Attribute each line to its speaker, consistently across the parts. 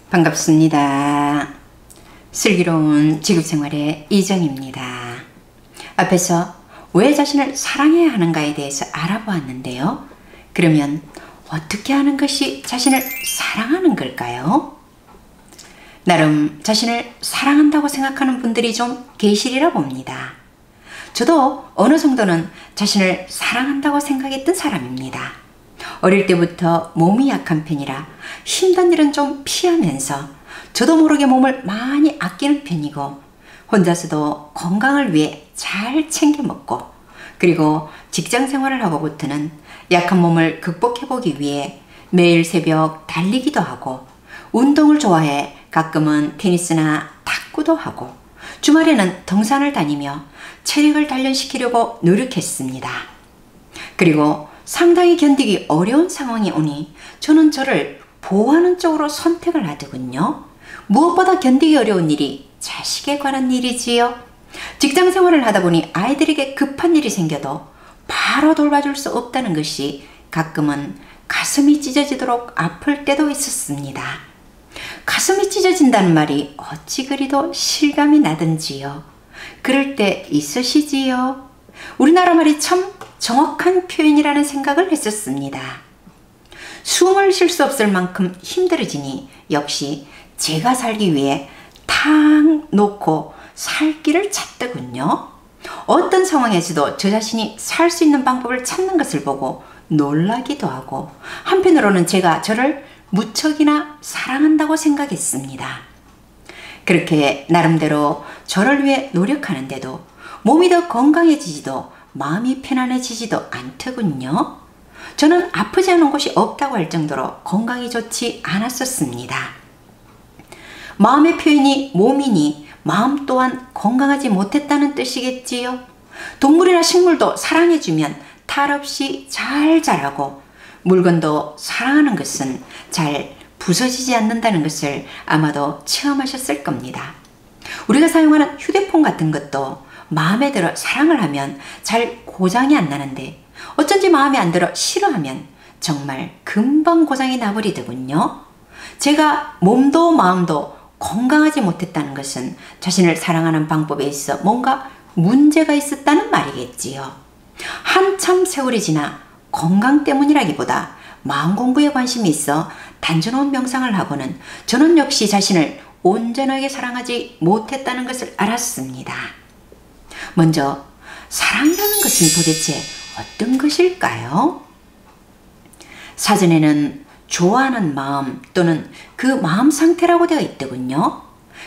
Speaker 1: 반갑습니다. 슬기로운 지구생활의 이정입니다. 앞에서 왜 자신을 사랑해야 하는가에 대해서 알아보았는데요. 그러면 어떻게 하는 것이 자신을 사랑하는 걸까요? 나름 자신을 사랑한다고 생각하는 분들이 좀 계시리라 봅니다. 저도 어느 정도는 자신을 사랑한다고 생각했던 사람입니다. 어릴 때부터 몸이 약한 편이라 힘든 일은 좀 피하면서 저도 모르게 몸을 많이 아끼는 편이고, 혼자서도 건강을 위해 잘 챙겨 먹고, 그리고 직장 생활을 하고부터는 약한 몸을 극복해보기 위해 매일 새벽 달리기도 하고, 운동을 좋아해 가끔은 테니스나 탁구도 하고, 주말에는 등산을 다니며 체력을 단련시키려고 노력했습니다. 그리고 상당히 견디기 어려운 상황이 오니 저는 저를 보호하는 쪽으로 선택을 하더군요. 무엇보다 견디기 어려운 일이 자식에 관한 일이지요. 직장 생활을 하다 보니 아이들에게 급한 일이 생겨도 바로 돌봐줄 수 없다는 것이 가끔은 가슴이 찢어지도록 아플 때도 있었습니다. 가슴이 찢어진다는 말이 어찌 그리도 실감이 나든지요. 그럴 때 있으시지요? 우리나라 말이 참 정확한 표현이라는 생각을 했었습니다. 숨을 쉴 수 없을 만큼 힘들어지니 역시 제가 살기 위해 탁 놓고 살 길을 찾더군요. 어떤 상황에서도 저 자신이 살 수 있는 방법을 찾는 것을 보고 놀라기도 하고, 한편으로는 제가 저를 무척이나 사랑한다고 생각했습니다. 그렇게 나름대로 저를 위해 노력하는데도 몸이 더 건강해지지도 마음이 편안해지지도 않더군요. 저는 아프지 않은 곳이 없다고 할 정도로 건강이 좋지 않았었습니다. 마음의 표현이 몸이니 마음 또한 건강하지 못했다는 뜻이겠지요. 동물이나 식물도 사랑해주면 탈 없이 잘 자라고, 물건도 사랑하는 것은 잘 부서지지 않는다는 것을 아마도 체험하셨을 겁니다. 우리가 사용하는 휴대폰 같은 것도 마음에 들어 사랑을 하면 잘 고장이 안 나는데, 어쩐지 마음에 안 들어 싫어하면 정말 금방 고장이 나버리더군요. 제가 몸도 마음도 건강하지 못했다는 것은 자신을 사랑하는 방법에 있어 뭔가 문제가 있었다는 말이겠지요. 한참 세월이 지나 건강 때문이라기보다 마음 공부에 관심이 있어 단전호흡 명상을 하고는 저는 역시 자신을 온전하게 사랑하지 못했다는 것을 알았습니다. 먼저 사랑이라는 것은 도대체 어떤 것일까요? 사전에는 좋아하는 마음 또는 그 마음 상태라고 되어 있더군요.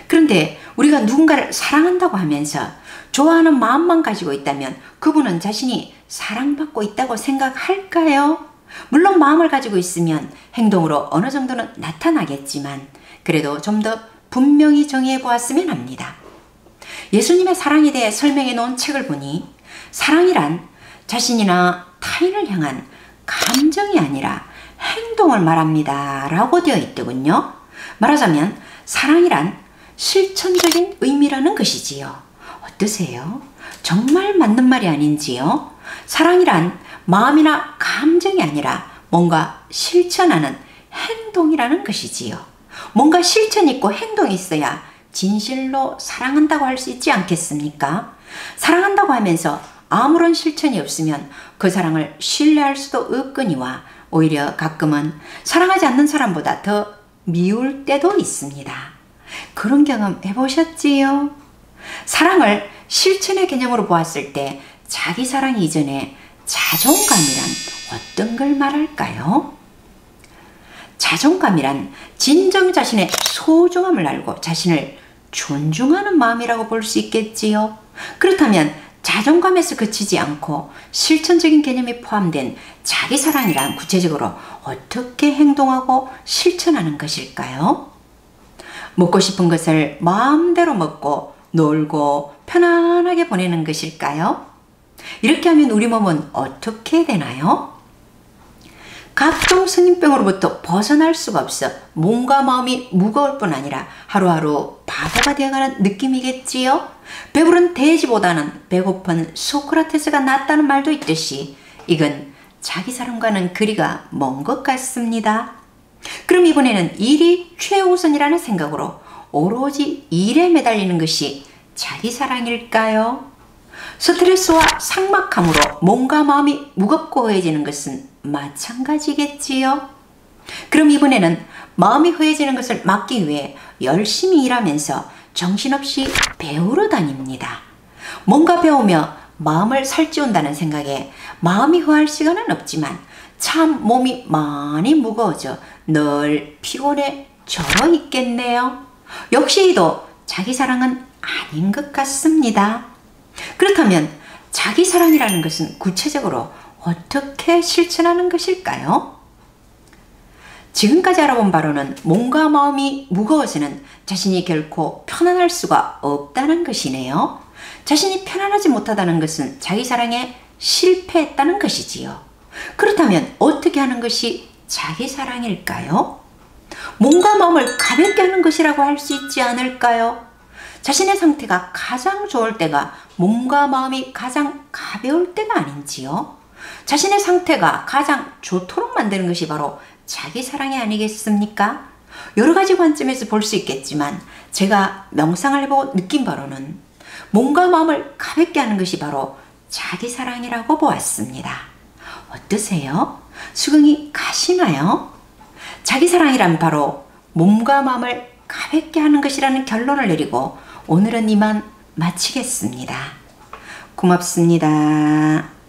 Speaker 1: 그런데 우리가 누군가를 사랑한다고 하면서 좋아하는 마음만 가지고 있다면 그분은 자신이 사랑받고 있다고 생각할까요? 물론 마음을 가지고 있으면 행동으로 어느 정도는 나타나겠지만 그래도 좀 더 분명히 정의해 보았으면 합니다. 예수님의 사랑에 대해 설명해 놓은 책을 보니 사랑이란 자신이나 타인을 향한 감정이 아니라 행동을 말합니다 라고 되어 있더군요. 말하자면 사랑이란 실천적인 의미라는 것이지요. 어떠세요? 정말 맞는 말이 아닌지요? 사랑이란 마음이나 감정이 아니라 뭔가 실천하는 행동이라는 것이지요. 뭔가 실천이 있고 행동이 있어야 진실로 사랑한다고 할 수 있지 않겠습니까? 사랑한다고 하면서 아무런 실천이 없으면 그 사랑을 신뢰할 수도 없거니와 오히려 가끔은 사랑하지 않는 사람보다 더 미울 때도 있습니다. 그런 경험 해보셨지요? 사랑을 실천의 개념으로 보았을 때 자기 사랑 이전에 자존감이란 어떤 걸 말할까요? 자존감이란 진정 자신의 소중함을 알고 자신을 존중하는 마음이라고 볼 수 있겠지요. 그렇다면 자존감에서 그치지 않고 실천적인 개념이 포함된 자기 사랑이란 구체적으로 어떻게 행동하고 실천하는 것일까요? 먹고 싶은 것을 마음대로 먹고 놀고 편안하게 보내는 것일까요? 이렇게 하면 우리 몸은 어떻게 되나요? 각종 성인병으로부터 벗어날 수가 없어 몸과 마음이 무거울 뿐 아니라 하루하루 바보가 되어가는 느낌이겠지요? 배부른 돼지보다는 배고픈 소크라테스가 낫다는 말도 있듯이 이건 자기 사랑과는 거리가 먼 것 같습니다. 그럼 이번에는 일이 최우선이라는 생각으로 오로지 일에 매달리는 것이 자기 사랑일까요? 스트레스와 삭막함으로 몸과 마음이 무겁고 허해지는 것은 마찬가지겠지요. 그럼 이번에는 마음이 허해지는 것을 막기 위해 열심히 일하면서 정신없이 배우러 다닙니다. 뭔가 배우며 마음을 살찌운다는 생각에 마음이 허할 시간은 없지만 참 몸이 많이 무거워져 늘 피곤해 절어 있겠네요. 역시 이도 자기 사랑은 아닌 것 같습니다. 그렇다면 자기 사랑이라는 것은 구체적으로 어떻게 실천하는 것일까요? 지금까지 알아본 바로는 몸과 마음이 무거워서는 자신이 결코 편안할 수가 없다는 것이네요. 자신이 편안하지 못하다는 것은 자기 사랑에 실패했다는 것이지요. 그렇다면 어떻게 하는 것이 자기 사랑일까요? 몸과 마음을 가볍게 하는 것이라고 할 수 있지 않을까요? 자신의 상태가 가장 좋을 때가 몸과 마음이 가장 가벼울 때가 아닌지요? 자신의 상태가 가장 좋도록 만드는 것이 바로 자기 사랑이 아니겠습니까? 여러 가지 관점에서 볼 수 있겠지만 제가 명상을 해보고 느낀 바로는 몸과 마음을 가볍게 하는 것이 바로 자기 사랑이라고 보았습니다. 어떠세요? 수긍이 가시나요? 자기 사랑이란 바로 몸과 마음을 가볍게 하는 것이라는 결론을 내리고 오늘은 이만 마치겠습니다. 고맙습니다.